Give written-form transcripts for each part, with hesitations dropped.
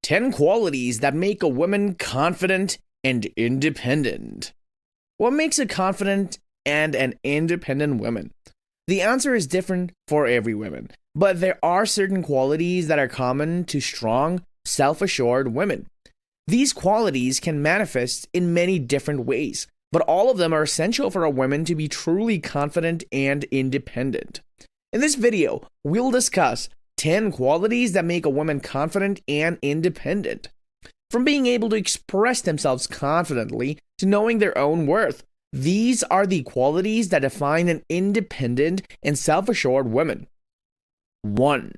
10 qualities that make a woman confident and independent. What makes a confident and an independent woman? The answer is different for every woman, but there are certain qualities that are common to strong, self-assured women. These qualities can manifest in many different ways, but all of them are essential for a woman to be truly confident and independent. In this video, we'll discuss 10 qualities that make a woman confident and independent. From being able to express themselves confidently to knowing their own worth, these are the qualities that define an independent and self-assured woman. 1.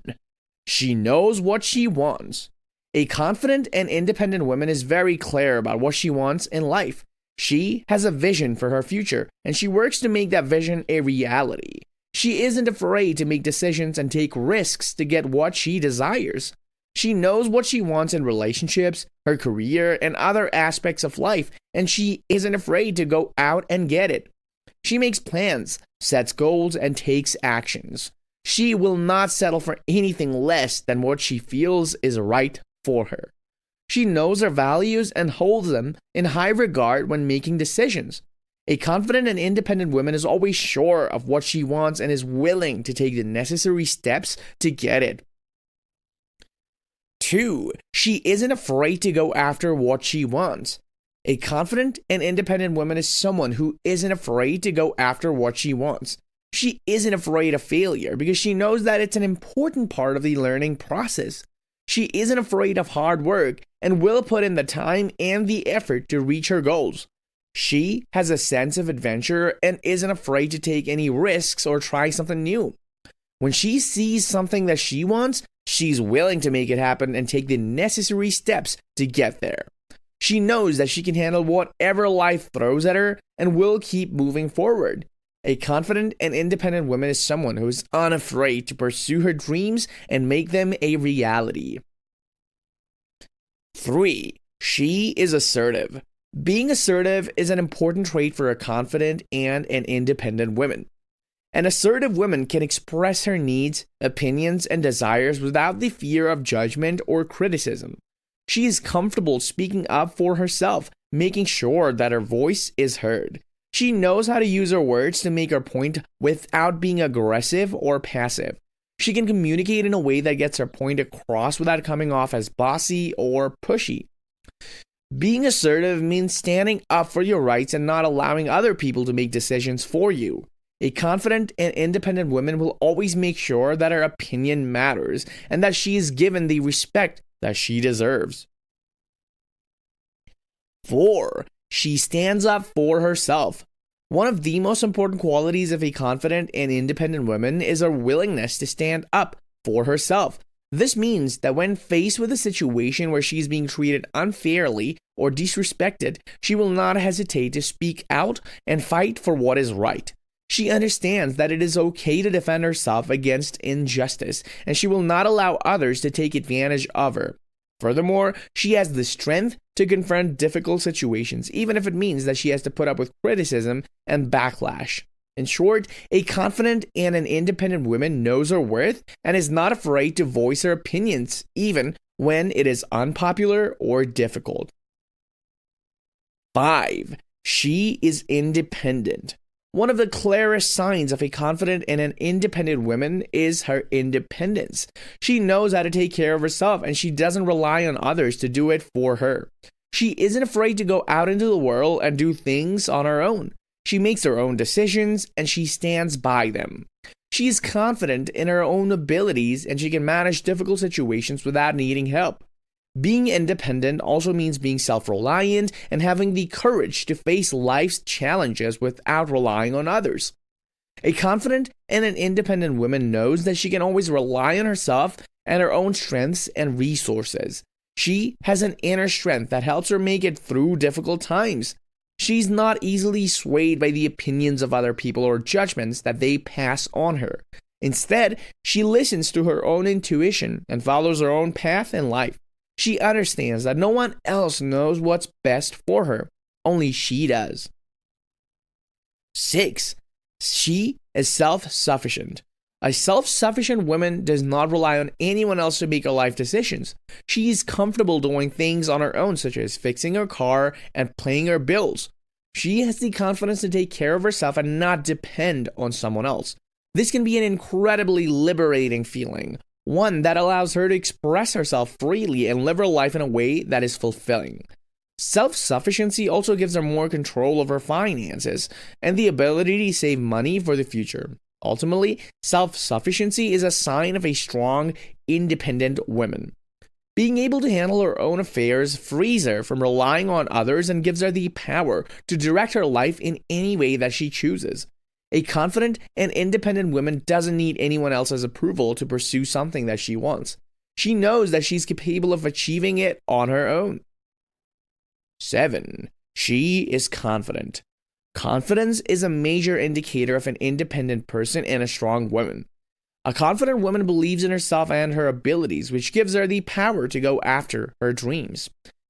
She knows what she wants. A confident and independent woman is very clear about what she wants in life. She has a vision for her future, and she works to make that vision a reality. She isn't afraid to make decisions and take risks to get what she desires. She knows what she wants in relationships, her career, and other aspects of life, and she isn't afraid to go out and get it. She makes plans, sets goals, and takes actions. She will not settle for anything less than what she feels is right for her. She knows her values and holds them in high regard when making decisions. A confident and independent woman is always sure of what she wants and is willing to take the necessary steps to get it. 2. She isn't afraid to go after what she wants. A confident and independent woman is someone who isn't afraid to go after what she wants. She isn't afraid of failure because she knows that it's an important part of the learning process. She isn't afraid of hard work and will put in the time and the effort to reach her goals. She has a sense of adventure and isn't afraid to take any risks or try something new. When she sees something that she wants, she's willing to make it happen and take the necessary steps to get there. She knows that she can handle whatever life throws at her and will keep moving forward. A confident and independent woman is someone who is unafraid to pursue her dreams and make them a reality. 3. She is assertive. Being assertive is an important trait for a confident and an independent woman. An assertive woman can express her needs, opinions, and desires without the fear of judgment or criticism. She is comfortable speaking up for herself, making sure that her voice is heard. She knows how to use her words to make her point without being aggressive or passive. She can communicate in a way that gets her point across without coming off as bossy or pushy. Being assertive means standing up for your rights and not allowing other people to make decisions for you. A confident and independent woman will always make sure that her opinion matters and that she is given the respect that she deserves. 4. She stands up for herself. One of the most important qualities of a confident and independent woman is her willingness to stand up for herself. This means that when faced with a situation where she is being treated unfairly or disrespected, she will not hesitate to speak out and fight for what is right. She understands that it is okay to defend herself against injustice, and she will not allow others to take advantage of her. Furthermore, she has the strength to confront difficult situations, even if it means that she has to put up with criticism and backlash. In short, a confident and an independent woman knows her worth and is not afraid to voice her opinions, even when it is unpopular or difficult. 5. She is independent. One of the clearest signs of a confident and an independent woman is her independence. She knows how to take care of herself and she doesn't rely on others to do it for her. She isn't afraid to go out into the world and do things on her own. She makes her own decisions and she stands by them. She is confident in her own abilities and she can manage difficult situations without needing help. Being independent also means being self-reliant and having the courage to face life's challenges without relying on others. A confident and an independent woman knows that she can always rely on herself and her own strengths and resources. She has an inner strength that helps her make it through difficult times. She's not easily swayed by the opinions of other people or judgments that they pass on her. Instead, she listens to her own intuition and follows her own path in life. She understands that no one else knows what's best for her. Only she does. 6. She is self-sufficient. A self-sufficient woman does not rely on anyone else to make her life decisions. She is comfortable doing things on her own, such as fixing her car and paying her bills. She has the confidence to take care of herself and not depend on someone else. This can be an incredibly liberating feeling, one that allows her to express herself freely and live her life in a way that is fulfilling. Self-sufficiency also gives her more control over finances and the ability to save money for the future. Ultimately, self-sufficiency is a sign of a strong, independent woman. Being able to handle her own affairs frees her from relying on others and gives her the power to direct her life in any way that she chooses. A confident and independent woman doesn't need anyone else's approval to pursue something that she wants. She knows that she's capable of achieving it on her own. 7. She is confident. Confidence is a major indicator of an independent person and a strong woman. A confident woman believes in herself and her abilities, which gives her the power to go after her dreams.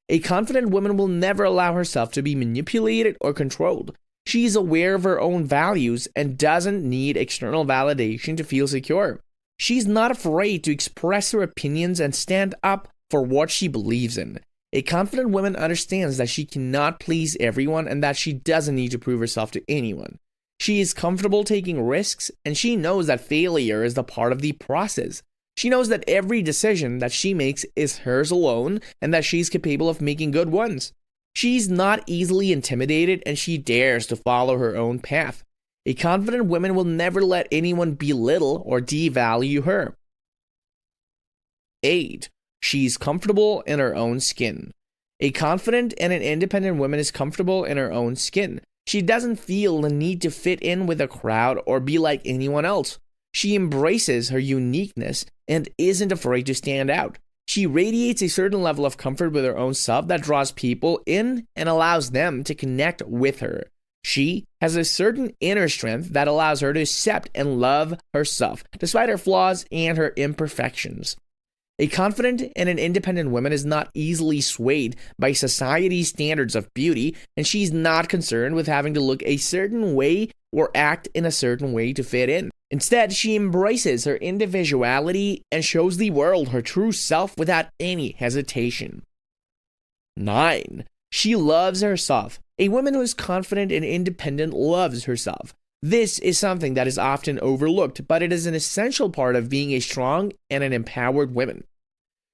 A confident woman will never allow herself to be manipulated or controlled. She is aware of her own values and doesn't need external validation to feel secure. She's not afraid to express her opinions and stand up for what she believes in. A confident woman understands that she cannot please everyone and that she doesn't need to prove herself to anyone. She is comfortable taking risks, and she knows that failure is the part of the process. She knows that every decision that she makes is hers alone and that she's capable of making good ones. She's not easily intimidated, and she dares to follow her own path. A confident woman will never let anyone belittle or devalue her. 8. She's comfortable in her own skin. A confident and an independent woman is comfortable in her own skin. She doesn't feel the need to fit in with a crowd or be like anyone else. She embraces her uniqueness and isn't afraid to stand out. She radiates a certain level of comfort with her own self that draws people in and allows them to connect with her. She has a certain inner strength that allows her to accept and love herself, despite her flaws and her imperfections. A confident and an independent woman is not easily swayed by society's standards of beauty, and she's not concerned with having to look a certain way or act in a certain way to fit in. Instead, she embraces her individuality and shows the world her true self without any hesitation. 9. She loves herself. A woman who is confident and independent loves herself. This is something that is often overlooked, but it is an essential part of being a strong and an empowered woman.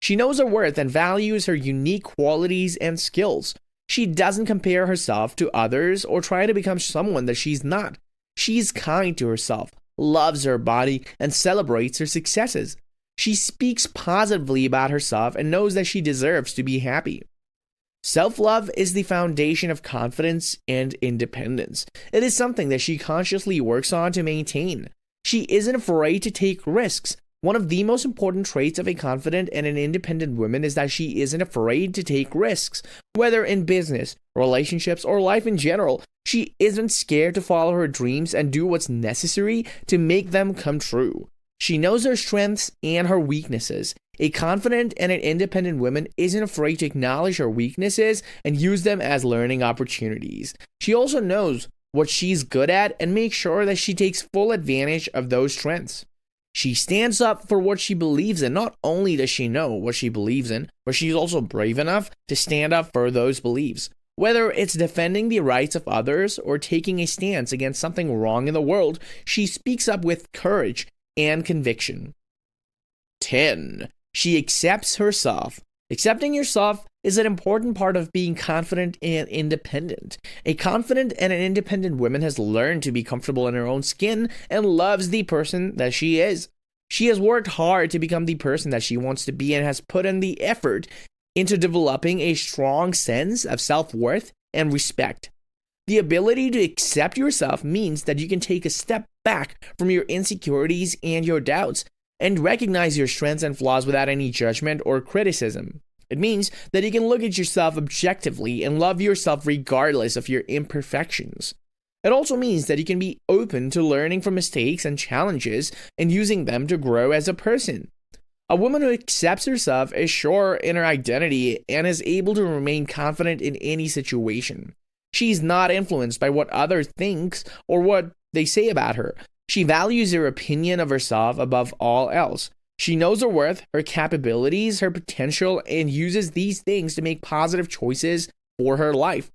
She knows her worth and values her unique qualities and skills. She doesn't compare herself to others or try to become someone that she's not. She's kind to herself, loves her body, and celebrates her successes. She speaks positively about herself and knows that she deserves to be happy. Self-love is the foundation of confidence and independence. It is something that she consciously works on to maintain. She isn't afraid to take risks. One of the most important traits of a confident and an independent woman is that she isn't afraid to take risks. Whether in business, relationships, or life in general, she isn't scared to follow her dreams and do what's necessary to make them come true. She knows her strengths and her weaknesses. A confident and an independent woman isn't afraid to acknowledge her weaknesses and use them as learning opportunities. She also knows what she's good at and makes sure that she takes full advantage of those strengths. She stands up for what she believes in. Not only does she know what she believes in, but she's also brave enough to stand up for those beliefs. Whether it's defending the rights of others or taking a stance against something wrong in the world, she speaks up with courage and conviction. 10. She accepts herself. Accepting yourself is an important part of being confident and independent. A confident and an independent woman has learned to be comfortable in her own skin and loves the person that she is. She has worked hard to become the person that she wants to be and has put in the effort into developing a strong sense of self-worth and respect. The ability to accept yourself means that you can take a step back from your insecurities and your doubts and recognize your strengths and flaws without any judgment or criticism. It means that you can look at yourself objectively and love yourself regardless of your imperfections. It also means that you can be open to learning from mistakes and challenges and using them to grow as a person. A woman who accepts herself is sure in her identity and is able to remain confident in any situation. She's not influenced by what others think or what they say about her. She values her opinion of herself above all else. She knows her worth, her capabilities, her potential, and uses these things to make positive choices for her life.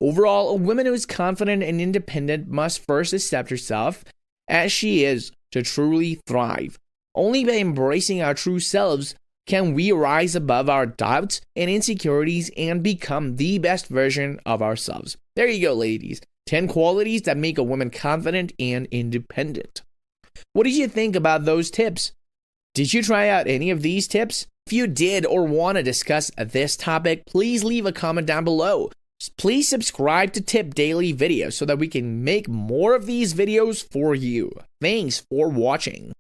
Overall, a woman who is confident and independent must first accept herself as she is to truly thrive. Only by embracing our true selves can we rise above our doubts and insecurities and become the best version of ourselves. There you go, ladies. 10 qualities that make a woman confident and independent. What did you think about those tips? Did you try out any of these tips? If you did or want to discuss this topic, please leave a comment down below. Please subscribe to Tip Daily Videos so that we can make more of these videos for you. Thanks for watching.